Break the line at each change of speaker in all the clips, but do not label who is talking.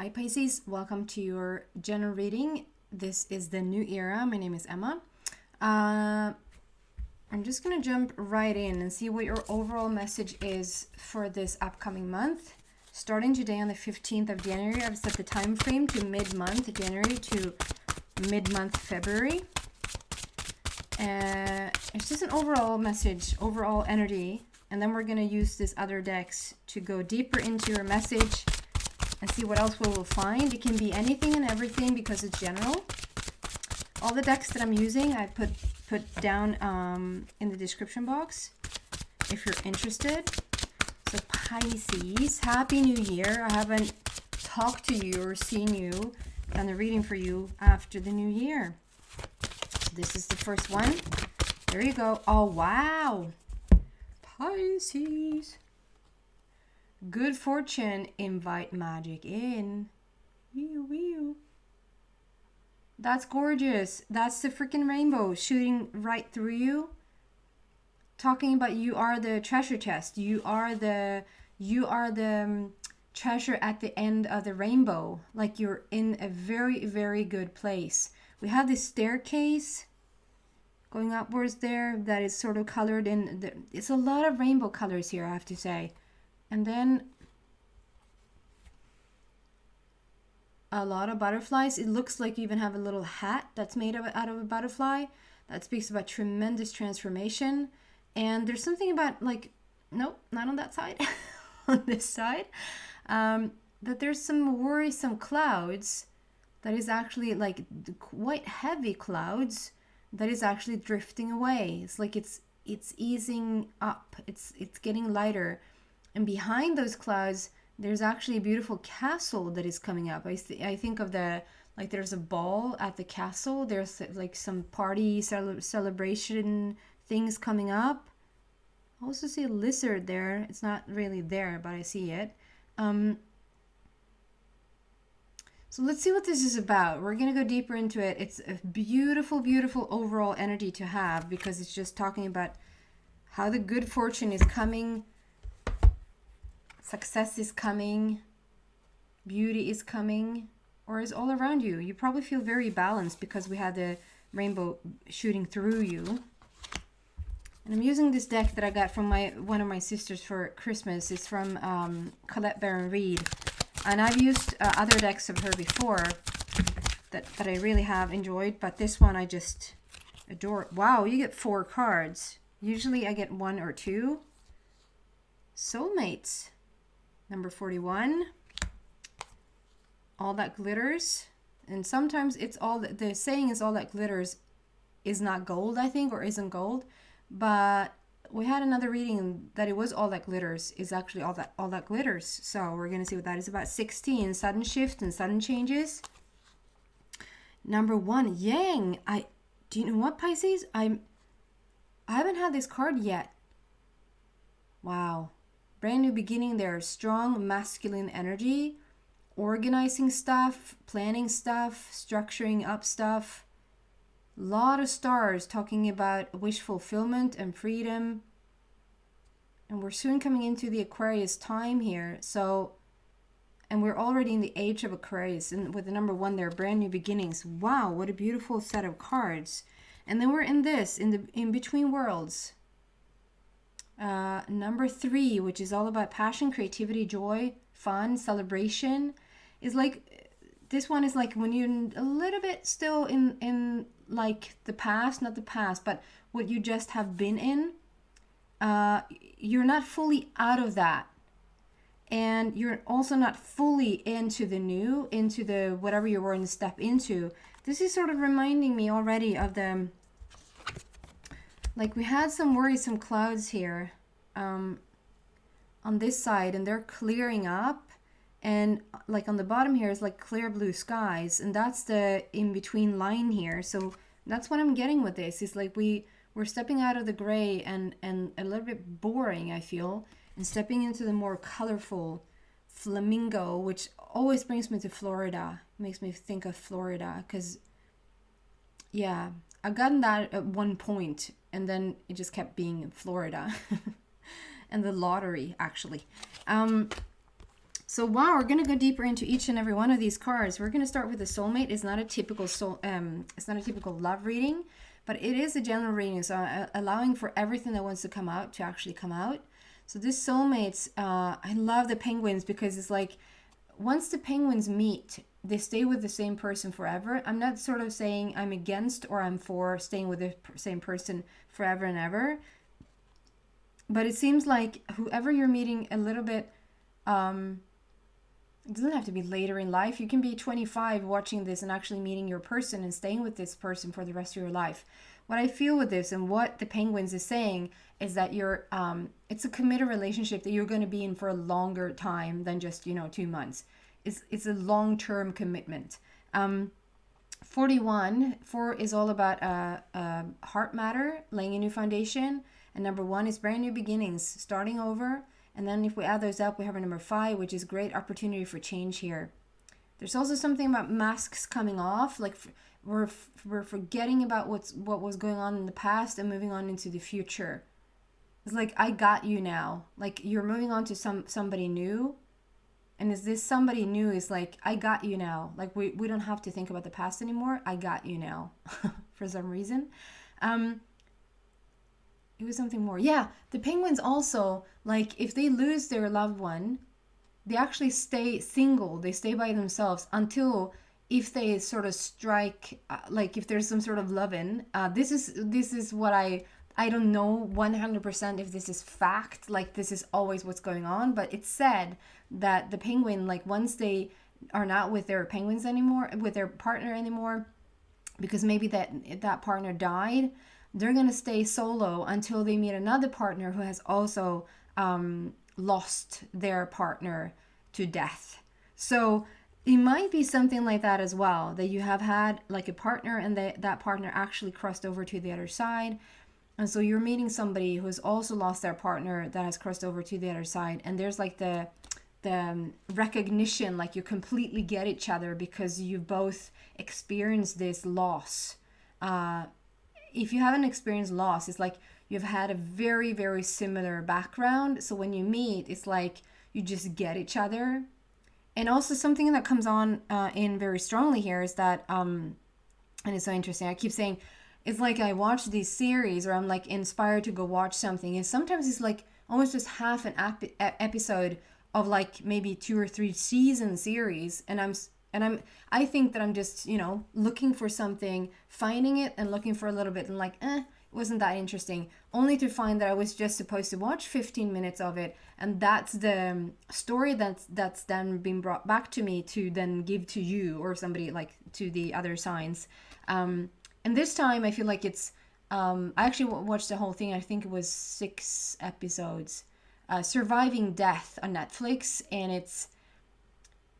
Hi Pisces, welcome to your general reading. This is the new era. My name is Emma. I'm just going to jump right in and see what your overall message is for this upcoming month. Starting today on the 15th of January, I've set the time frame to mid-month January to mid-month February. It's just an overall message, overall energy, and then we're going to use this other decks to go deeper into your message and see what else we will find. It can be anything and everything because it's general. All the decks that I'm using, I put down in the description box if you're interested. So Pisces, Happy New Year. I haven't talked to you or seen you and the reading for you after the new year. So this is the first one. There you go. Oh, wow. Pisces. Good fortune, invite magic in. Wee wee. That's gorgeous. That's the freaking rainbow shooting right through you. Talking about you are the treasure chest. You are the treasure at the end of the rainbow. Like you're in a very, very good place. We have this staircase going upwards there that is sort of colored in. It's a lot of rainbow colors here, I have to say. And then a lot of butterflies. It looks like you even have a little hat that's made out of a butterfly. That speaks about tremendous transformation. And there's something about like, nope, not on that side, on this side, that there's some worrisome clouds that is actually like quite heavy clouds that is actually drifting away. It's like it's easing up. It's getting lighter. And behind those clouds, there's actually a beautiful castle that is coming up. I think of like there's a ball at the castle. There's like some party celebration things coming up. I also see a lizard there. It's not really there, but I see it. So let's see what this is about. We're going to go deeper into it. It's a beautiful, beautiful overall energy to have because it's just talking about how the good fortune is coming. Success is coming, beauty is coming, or is all around you. You probably feel very balanced because we had the rainbow shooting through you. And I'm using this deck that I got from one of my sisters for Christmas. It's from Colette and Reid. And I've used other decks of her before that I really have enjoyed, but this one I just adore. Wow, you get 4 cards. Usually I get 1 or 2. Soulmates. Number 41, all that glitters. And sometimes it's all, the saying is all that glitters is not gold, I think, or isn't gold. But we had another reading that it was all that glitters is actually all that glitters. So we're going to see what that is about. 16, sudden shift and sudden changes. Number 1, Yang. Do you know what, Pisces? I haven't had this card yet. Wow. Brand new beginning there. Strong masculine energy. Organizing stuff. Planning stuff. Structuring up stuff. A lot of stars talking about wish fulfillment and freedom. And we're soon coming into the Aquarius time here. So, and we're already in the age of Aquarius. And with the number 1 there, brand new beginnings. Wow, what a beautiful set of cards. And then we're in this, in between worlds. Number 3, which is all about passion, creativity, joy, fun, celebration, is like, this one is like when you're a little bit still in like the past, not the past, but what you just have been in. You're not fully out of that. And you're also not fully into the new, into the whatever you're going to step into. This is sort of reminding me already of the, like we had some worrisome clouds here on this side, and they're clearing up. And like on the bottom here is like clear blue skies, and that's the in-between line here. So that's what I'm getting with this. It's like we're stepping out of the gray and a little bit boring, I feel, and stepping into the more colorful flamingo, which always brings me to Florida. Makes me think of Florida because, yeah, I've gotten that at one point, and then it just kept being Florida and the lottery, actually. So wow, we're gonna go deeper into each and every one of these cards. We're gonna start with the soulmate. It's not a typical it's not a typical love reading, but it is a general reading. So allowing for everything that wants to come out to actually come out. So this soulmates, I love the penguins because it's like once the penguins meet, they stay with the same person forever. I'm not sort of saying I'm against or I'm for staying with the same person forever and ever, but it seems like whoever you're meeting a little bit. It doesn't have to be later in life. You can be 25 watching this and actually meeting your person and staying with this person for the rest of your life. What I feel with this and what the penguins is saying is that you're it's a committed relationship that you're going to be in for a longer time than just 2 months. It's a long-term commitment. 41 4 is all about heart matter, laying a new foundation, and number 1 is brand new beginnings, starting over. And then if we add those up, we have a number 5, which is great opportunity for change here. There's also something about masks coming off, like we're forgetting about what was going on in the past and moving on into the future. It's like, I got you now. Like you're moving on to somebody new. And is this somebody new is like, I got you now. Like we don't have to think about the past anymore. I got you now for some reason. It was something more. Yeah, the penguins also, like if they lose their loved one, they actually stay single. They stay by themselves until if they sort of strike, like if there's some sort of love-in. This is what I don't know 100% if this is fact, like this is always what's going on, but it's said that the penguin, like once they are not with their penguins anymore, with their partner anymore, because maybe that partner died, they're going to stay solo until they meet another partner who has also lost their partner to death. So it might be something like that as well, that you have had like a partner and that partner actually crossed over to the other side. And so you're meeting somebody who has also lost their partner that has crossed over to the other side. And there's like the recognition, like you completely get each other because you both experienced this loss. If you haven't experienced loss, it's like you've had a very, very similar background. So when you meet, it's like you just get each other. And also something that comes on in very strongly here is that, and it's so interesting, I keep saying, it's like I watch these series or I'm like inspired to go watch something. And sometimes it's like almost just half an episode of like maybe 2 or 3 season series. I think that I'm just, looking for something, finding it and looking for a little bit and like, it wasn't that interesting. Only to find that I was just supposed to watch 15 minutes of it. And that's the story that's then been brought back to me to then give to you or somebody, like to the other signs. And this time I feel like it's, I actually watched the whole thing. I think it was 6 episodes, Surviving Death on Netflix. And it's,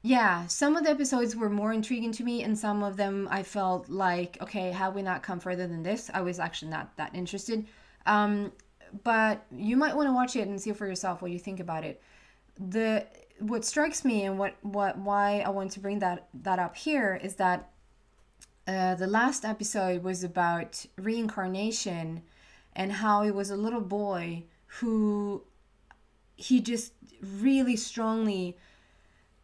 yeah, some of the episodes were more intriguing to me, and some of them I felt like, okay, have we not come further than this? I was actually not that interested. But you might want to watch it and see for yourself what you think about it. What strikes me and why I want to bring that up here is that the last episode was about reincarnation and how it was a little boy who he just really strongly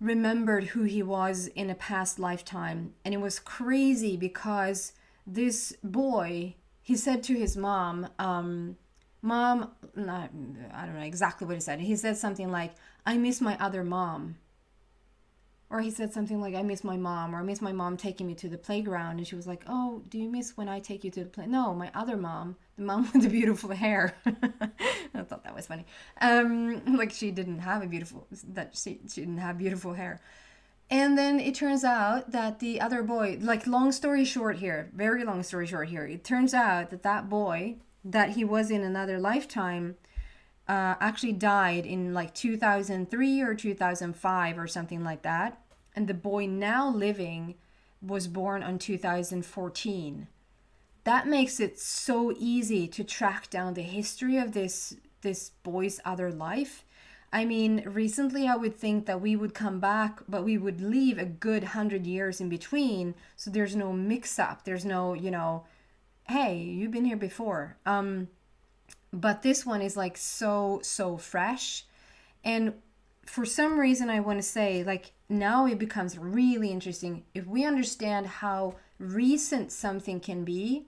remembered who he was in a past lifetime. And it was crazy because this boy, he said to his mom, Mom, I don't know exactly what he said. He said something like, I miss my other mom. Or he said something like, I miss my mom, or I miss my mom taking me to the playground. And she was like, oh, do you miss when I take you to the play? No, my other mom, the mom with the beautiful hair. I thought that was funny. Like she didn't have she didn't have beautiful hair. And then it turns out that the other boy, like long story short here, very long story short here, it turns out that boy, that he was in another lifetime, actually died in like 2003 or 2005 or something like that. And the boy now living was born on 2014. That makes it so easy to track down the history of this boy's other life. I mean, recently I would think that we would come back, but we would leave a good 100 years in between. So there's no mix up. There's no, hey, you've been here before. But this one is like so fresh. And for some reason, I want to say, like, now it becomes really interesting. If we understand how recent something can be,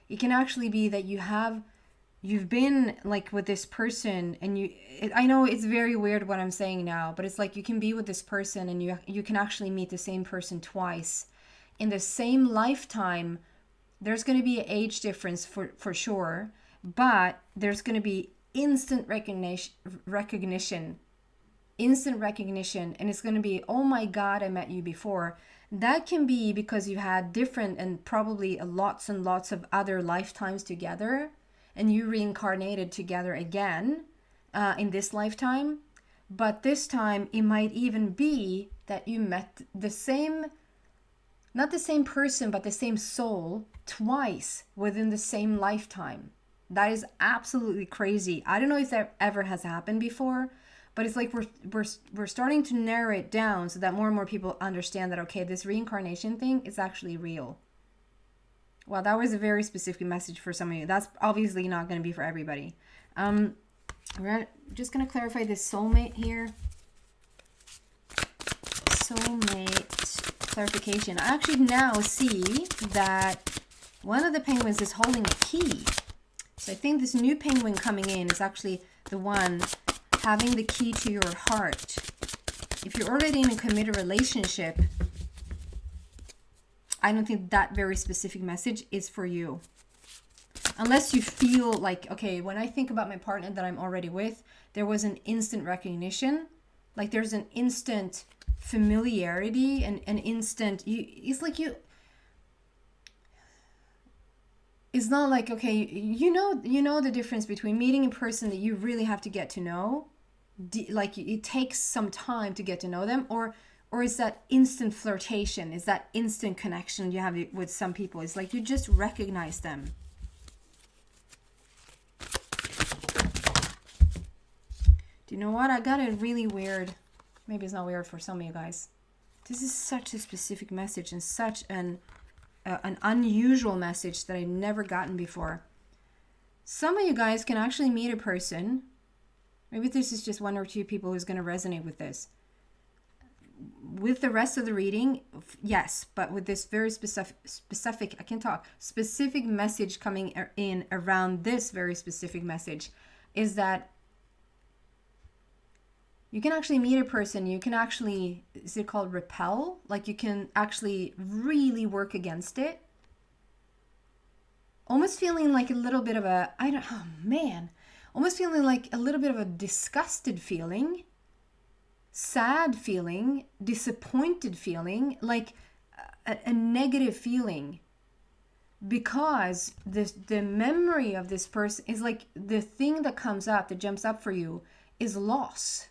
it can actually be that you've been like with this person, and I know it's very weird what I'm saying now, but it's like you can be with this person and you can actually meet the same person twice in the same lifetime. There's going to be an age difference for sure, but there's going to be instant recognition, and it's going to be, oh my God, I met you before. That can be because you had different and probably lots and lots of other lifetimes together, and you reincarnated together again in this lifetime. But this time it might even be that you met the same, not the same person, but the same soul twice within the same lifetime. That is absolutely crazy. I don't know if that ever has happened before, but it's like we're starting to narrow it down so that more and more people understand that, okay, this reincarnation thing is actually real. Well, that was a very specific message for some of you. That's obviously not going to be for everybody. We're just going to clarify this soulmate here. Soulmate clarification. I actually now see that one of the penguins is holding a key. So I think this new penguin coming in is actually the one having the key to your heart. If you're already in a committed relationship, I don't think that very specific message is for you. Unless you feel like, okay, when I think about my partner that I'm already with, there was an instant recognition. Like there's an instant familiarity and an instant, it's like you, it's not like, okay, you know the difference between meeting a person that you really have to get to know, like it takes some time to get to know them, or is that instant flirtation, is that instant connection you have with some people. It's like you just recognize them. Do you know what? I got a really weird, maybe it's not weird for some of you guys. This is such a specific message and such an unusual message that I've never gotten before. Some of you guys can actually meet a person. Maybe this is just one or two people who's going to resonate with this. With the rest of the reading, yes, but with this very specific, I can talk, specific message coming in around this very specific message is that you can actually meet a person, you can actually, is it called repel? Like you can actually really work against it. Almost feeling like a little bit of a, almost feeling like a little bit of a disgusted feeling, sad feeling, disappointed feeling, like a negative feeling. Because the memory of this person is like the thing that comes up, that jumps up for you is loss.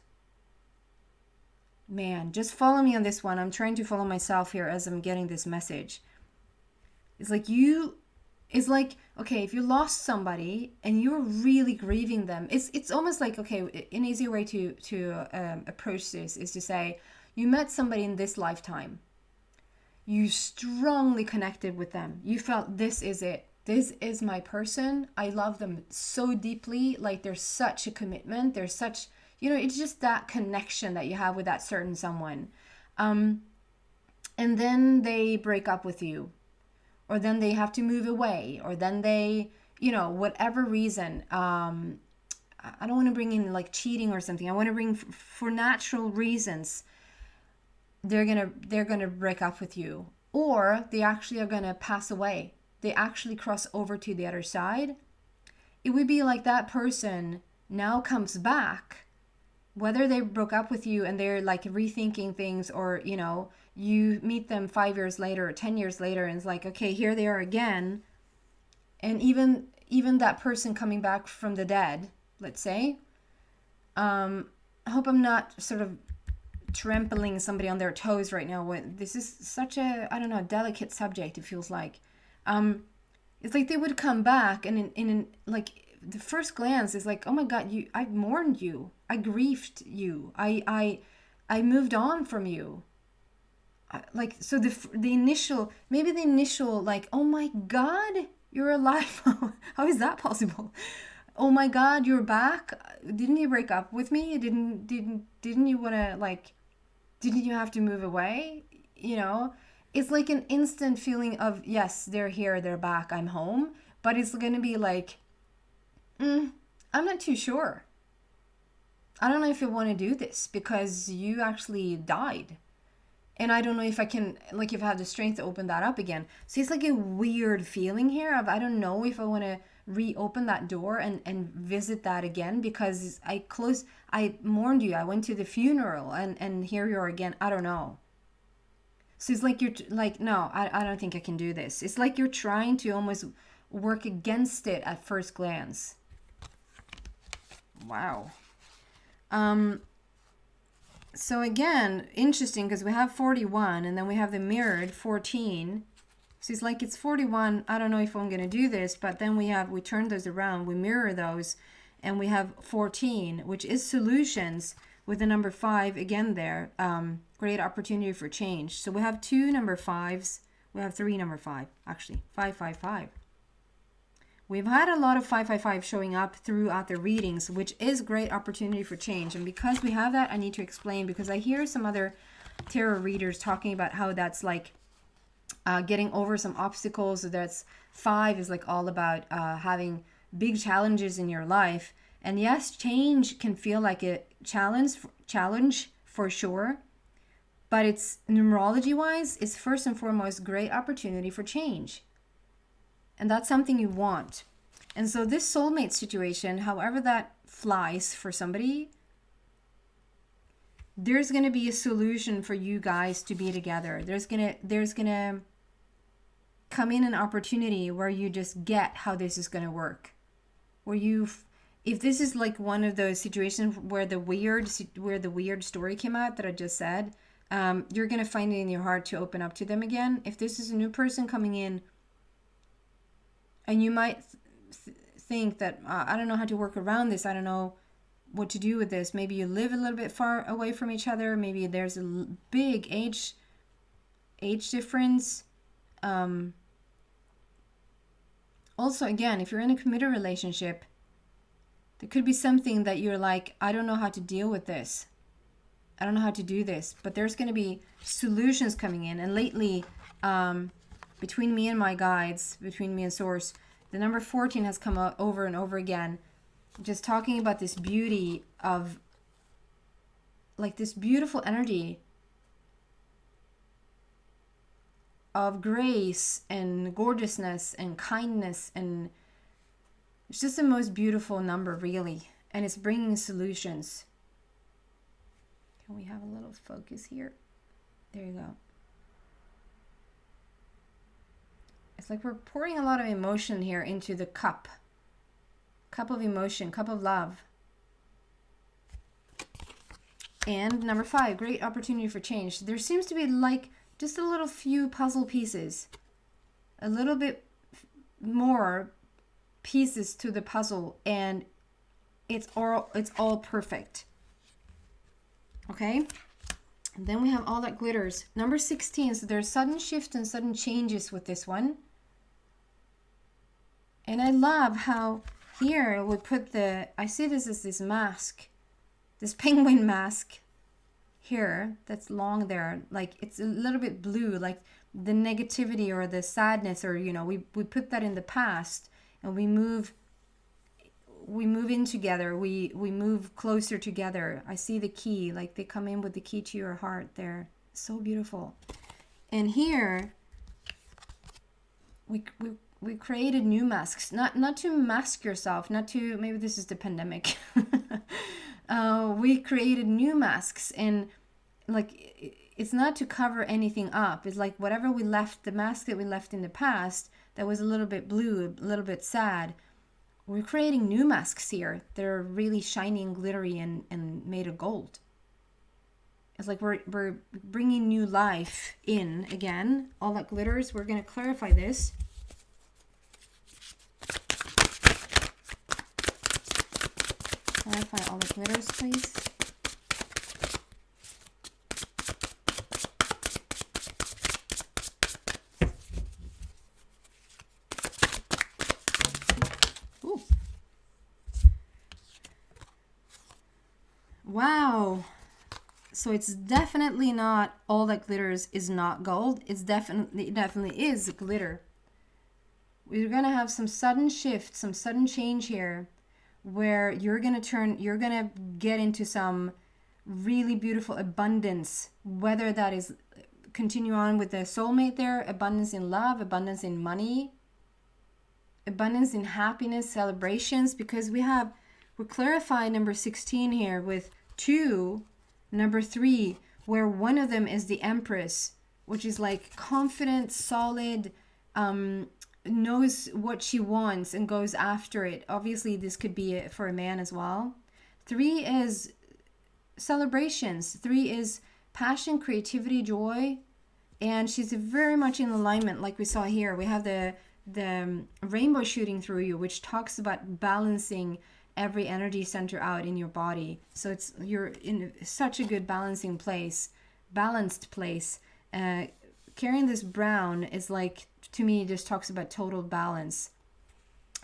Man, just follow me on this one. I'm trying to follow myself here as I'm getting this message. It's like, okay, if you lost somebody and you're really grieving them, it's almost like, okay, an easier way to approach this is to say, you met somebody in this lifetime. You strongly connected with them. You felt this is it. This is my person. I love them so deeply. Like there's such a commitment. There's such, it's just that connection that you have with that certain someone. And then they break up with you. Or then they have to move away. Or then they, whatever reason. I don't want to bring in like cheating or something. I want to bring for natural reasons. They're gonna break up with you. Or they actually are gonna pass away. They actually cross over to the other side. It would be like that person now comes back. Whether they broke up with you and they're like rethinking things, or you meet them 5 years later or 10 years later and it's like, okay, here they are again. And even that person coming back from the dead, let's say, I hope I'm not sort of trampling somebody on their toes right now. When this is such a, delicate subject, it feels like. It's like they would come back and in like the first glance is like, oh my God, I mourned you. I grieved you. I moved on from you. So the initial like, oh my God, you're alive. How is that possible? oh my God, you're back. Didn't you break up with me? Didn't you want to, like, didn't you have to move away? You know, it's like an instant feeling of, yes, they're here, they're back, I'm home. But it's going to be like, I'm not too sure. I don't know if I want to do this because you actually died. And I don't know if I can, like, if I have the strength to open that up again. So it's like a weird feeling here of, I don't know if I want to reopen that door and visit that again, because I mourned you. I went to the funeral and here you are again. I don't know. So it's like you're like, no, I don't think I can do this. It's like you're trying to almost work against it at first glance. Wow. So again, interesting, because we have 41 and then we have the mirrored 14. So it's like it's 41. I don't know if I'm going to do this, but then we turn those around, we mirror those, and we have 14, which is solutions, with the number 5 again there. Great opportunity for change. So we have 2 number 5s. We have 3 number 5, actually. 555. We've had a lot of 555 showing up throughout the readings, which is great opportunity for change. And because we have that, I need to explain, because I hear some other tarot readers talking about how that's like getting over some obstacles. So that's 5 is like all about having big challenges in your life. And yes, change can feel like a challenge for sure. But it's, numerology wise, it's first and foremost great opportunity for change. And that's something you want. And so this soulmate situation, however that flies for somebody, there's going to be a solution for you guys to be together. There's going to come in an opportunity where you just get how this is going to work. If this is like one of those situations where the weird story came out that I just said, you're going to find it in your heart to open up to them again. If this is a new person coming in, and you might think that, I don't know how to work around this. I don't know what to do with this. Maybe you live a little bit far away from each other. Maybe there's a big age difference. Also, again, if you're in a committed relationship, there could be something that you're like, I don't know how to deal with this. I don't know how to do this. But there's going to be solutions coming in. And lately, between me and my guides, between me and Source, the number 14 has come out over and over again, just talking about this beauty of, like, this beautiful energy of grace and gorgeousness and kindness, and it's just the most beautiful number, really, and it's bringing solutions. Can we have a little focus here? There you go. It's like we're pouring a lot of emotion here into the cup. Cup of emotion, cup of love. And number 5, great opportunity for change. There seems to be like just a little few puzzle pieces. A little bit more pieces to the puzzle, and it's all perfect. Okay? And then we have all that glitters. Number 16, so there's sudden shift and sudden changes with this one. And I love how here we put I see this as this mask, this penguin mask here that's long there. Like it's a little bit blue, like the negativity or the sadness, or, you know, we put that in the past, and we move in together. We move closer together. I see the key, like they come in with the key to your heart there. So beautiful. And here we created new masks, not to mask yourself, not to, maybe this is the pandemic. We created new masks, and like it's not to cover anything up. It's like whatever we left, the mask that we left in the past that was a little bit blue, a little bit sad, we're creating new masks here. They're really shiny and glittery and made of gold. It's like we're bringing new life in again. All that glitters, we're going to clarify this. Clarify all the glitters, please. Ooh. So it's definitely not all that glitters is not gold. It definitely is glitter. We're going to have some sudden shift, some sudden change here, where you're going to get into some really beautiful abundance, whether that is continue on with the soulmate there, abundance in love, abundance in money, abundance in happiness, celebrations, because we're clarifying number 16 here with 2, number 3, where one of them is the Empress, which is like confident, solid, knows what she wants and goes after it. Obviously, this could be for a man as well. 3 is celebrations. 3 is passion, creativity, joy, and she's very much in alignment, like we saw here. We have the rainbow shooting through you, which talks about balancing every energy center out in your body. So you're in such a good balanced place. Carrying this brown is like, to me, just talks about total balance.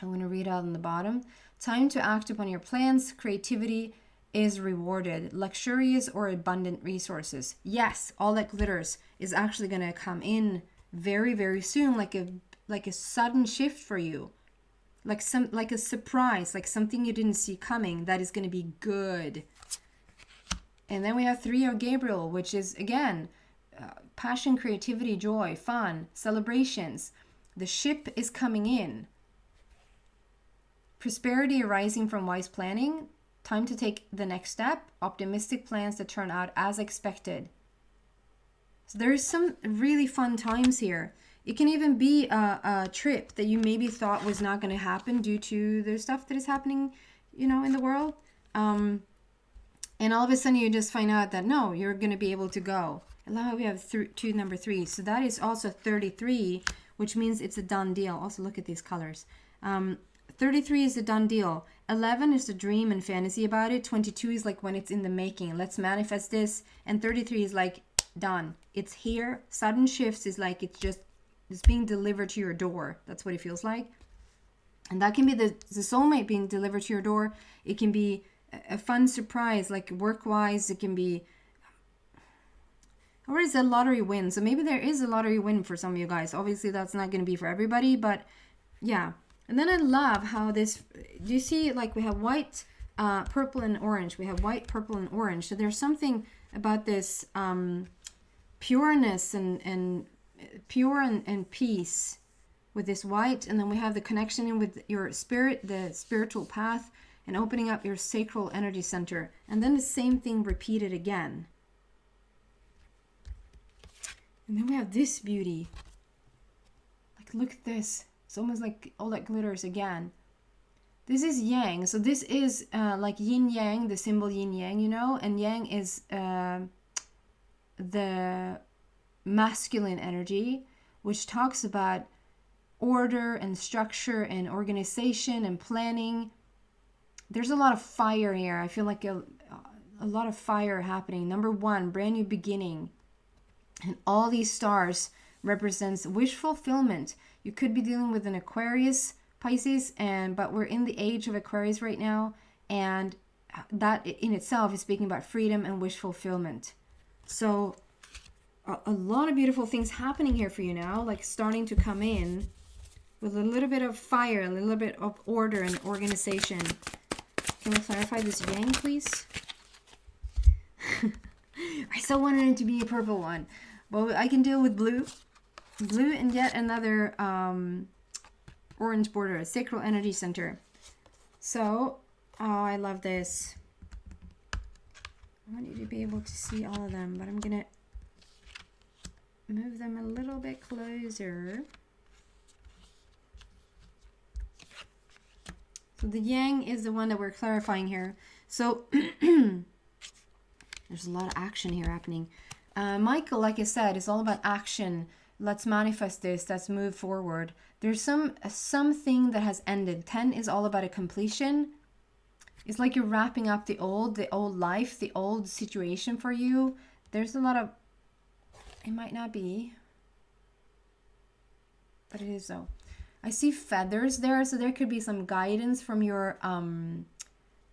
I'm going to read out on the bottom. Time to act upon your plans. Creativity is rewarded. Luxurious or abundant resources. Yes, all that glitters is actually going to come in very, very soon, like a sudden shift for you. Like a surprise, like something you didn't see coming that is going to be good. And then we have 3 of Gabriel, which is, again, passion, creativity, joy, fun, celebrations. The ship is coming in. Prosperity arising from wise planning. Time to take the next step. Optimistic plans that turn out as expected. So there's some really fun times here. It can even be a trip that you maybe thought was not going to happen due to the stuff that is happening, in the world. And all of a sudden you just find out that no, you're going to be able to go. And now we have number 3. So that is also 33, which means it's a done deal. Also look at these colors. 33 is a done deal. 11 is the dream and fantasy about it. 22 is like when it's in the making. Let's manifest this. And 33 is like done. It's here. Sudden shifts is like it's being delivered to your door. That's what it feels like. And that can be the soulmate being delivered to your door. It can be a fun surprise, like work-wise. It can be, or it's a lottery win. So maybe there is a lottery win for some of you guys. Obviously, that's not going to be for everybody, but yeah. And then I love how this, do you see, like we have white, purple, and orange. We have white, purple, and orange. So there's something about this pureness and pure and peace with this white. And then we have the connection in with your spirit, the spiritual path, and opening up your sacral energy center. And then the same thing repeated again. And then we have this beauty. Like, look at this. It's almost like all that glitters again. This is yang. So this is like yin yang, the symbol yin yang, and yang is the masculine energy, which talks about order and structure and organization and planning. There's a lot of fire here. I feel like a lot of fire happening. Number 1, brand new beginning. And all these stars represents wish fulfillment. You could be dealing with an Aquarius, Pisces, but we're in the age of Aquarius right now, and that in itself is speaking about freedom and wish fulfillment. So a lot of beautiful things happening here for you now, like starting to come in with a little bit of fire, a little bit of order and organization. Can we clarify this yang, please? I still wanted it to be a purple one. Well, I can deal with blue. Blue and yet another orange border, sacral energy center. So, I love this. I want you to be able to see all of them, but I'm going to move them a little bit closer. So the yang is the one that we're clarifying here. So there's a lot of action here happening. Michael, like I said, is all about action. Let's manifest this. Let's move forward. There's something that has ended. 10 is all about a completion. It's like you're wrapping up the old life, the old situation for you. There's a lot of, it might not be, but it is so. I see feathers there, so there could be some guidance from your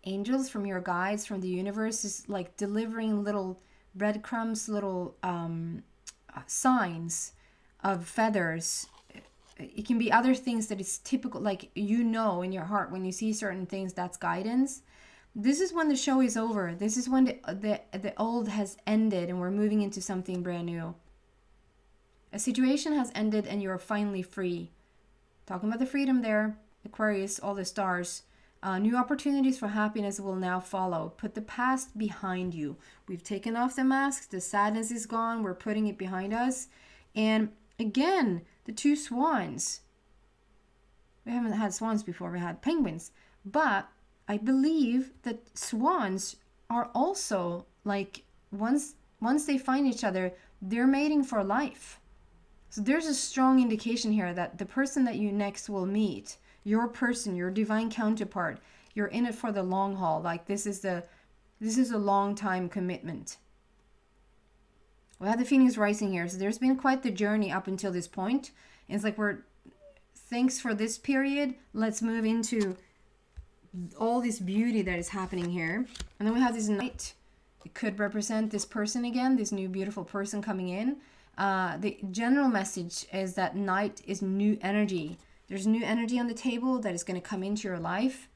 angels, from your guides, from the universe, is like delivering little breadcrumbs, little signs of feathers. It can be other things that is typical, like, you know, in your heart when you see certain things, that's guidance. This is when the show is over. This is when the old has ended and we're moving into something brand new. A situation has ended and you're finally free. Talking about the freedom there, Aquarius, all the stars. New opportunities for happiness will now follow. Put the past behind you. We've taken off the mask. The sadness is gone. We're putting it behind us. And again, the two swans. We haven't had swans before. We had penguins. But I believe that swans are also, like, once they find each other, they're mating for life. So there's a strong indication here that the person that you next will meet, your person, your divine counterpart, you're in it for the long haul. Like, this is a long time commitment. We have the Phoenix rising here. So there's been quite the journey up until this point. And it's like, thanks for this period. Let's move into all this beauty that is happening here. And then we have this night. It could represent this person again, this new beautiful person coming in. The general message is that night is new energy. There's new energy on the table that is going to come into your life.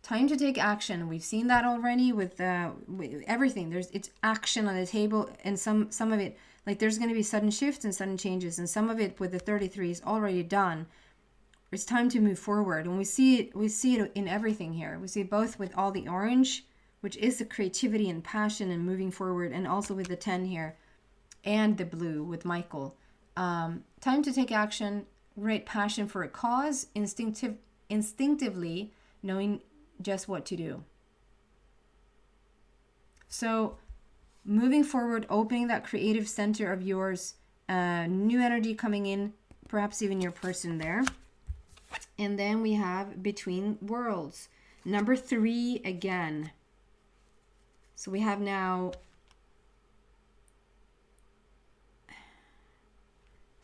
Time to take action. We've seen that already with everything. It's action on the table, and some of it, like, there's going to be sudden shifts and sudden changes, and some of it with the 33 is already done. It's time to move forward, and we see it in everything here. We see it both with all the orange, which is the creativity and passion and moving forward, and also with the 10 here, and the blue with Michael. Time to take action, great passion for a cause, instinctively knowing just what to do. So moving forward, opening that creative center of yours, new energy coming in, perhaps even your person there. And then we have Between Worlds, number 3 again. So we have now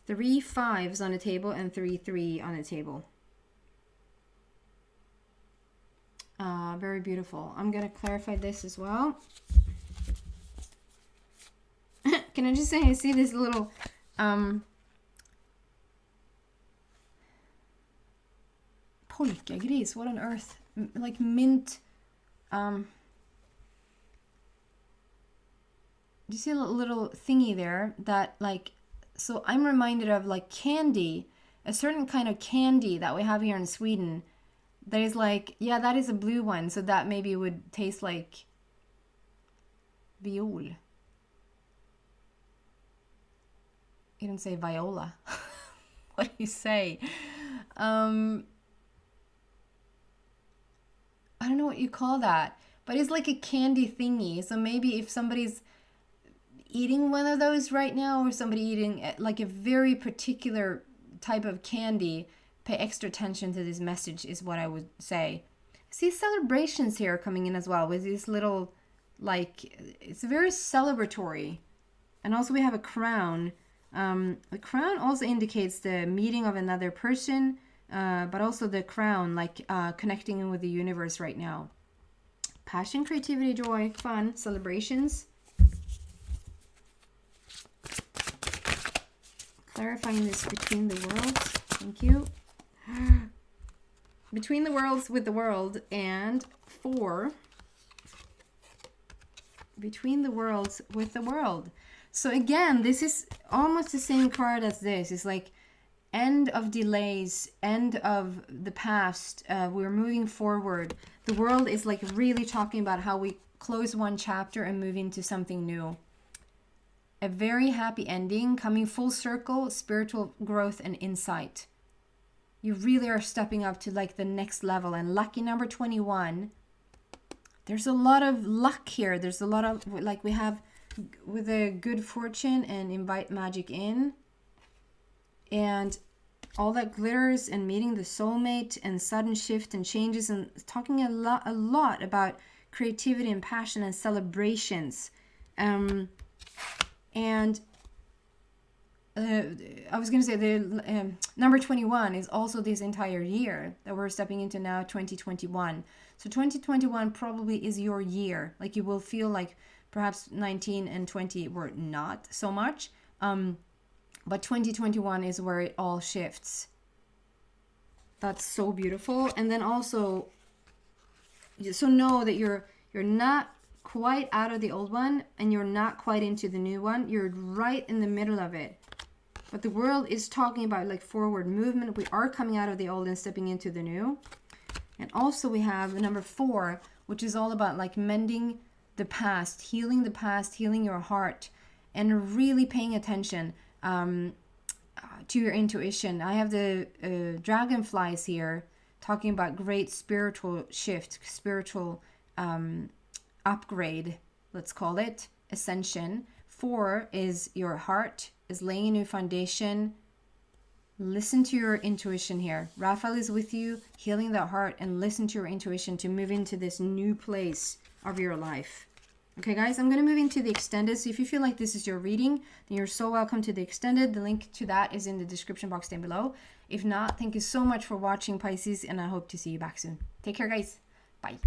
3 5s on the table and 3 3 on the table. Very beautiful. I'm going to clarify this as well. Can I just say, I see this little polka gris. What on earth? Like mint. Do you see a little thingy there that, like, so I'm reminded of, like, candy, a certain kind of candy that we have here in Sweden. That is like, yeah, that is a blue one, so that maybe would taste like viol. You don't say viola. What do you say? I don't know what you call that, but it's like a candy thingy. So maybe if somebody's eating one of those right now, or somebody eating like a very particular type of candy, pay extra attention to this message is what I would say. See celebrations here coming in as well with these little, like, it's very celebratory. And also we have a crown. The crown also indicates the meeting of another person, but also the crown, like, connecting in with the universe right now. Passion, creativity, joy, fun, celebrations. Clarifying this Between the Worlds. Thank you. Between the Worlds with the World, and 4. Between the Worlds with the World. So again, this is almost the same card as this. It's like end of delays, end of the past. We're moving forward. The World is like really talking about how we close one chapter and move into something new. A very happy ending, coming full circle, spiritual growth and insight. You really are stepping up to, like, the next level. And lucky number 21. There's a lot of luck here. There's a lot of, like, we have with a good fortune and invite magic in. And all that glitters and meeting the soulmate and sudden shift and changes, and talking a lot about creativity and passion and celebrations. And I was going to say the number 21 is also this entire year that we're stepping into now, 2021. So 2021 probably is your year. Like you will feel like perhaps 19 and 20 were not so much. But 2021 is where it all shifts. That's so beautiful. And then also, so know that you're not quite out of the old one and you're not quite into the new one. You're right in the middle of it. But the world is talking about like forward movement. We are coming out of the old and stepping into the new. And also we have number 4, which is all about like mending the past, healing your heart, and really paying attention to your intuition. I have the dragonflies here talking about great spiritual shift, spiritual upgrade, let's call it, ascension. 4 is your heart, is laying a new foundation. Listen to your intuition here. Raphael is with you, healing that heart, and listen to your intuition to move into this new place of your life. Okay, guys, I'm going to move into the extended. So if you feel like this is your reading, then you're so welcome to the extended. The link to that is in the description box down below. If not, thank you so much for watching, Pisces, and I hope to see you back soon. Take care, guys. Bye.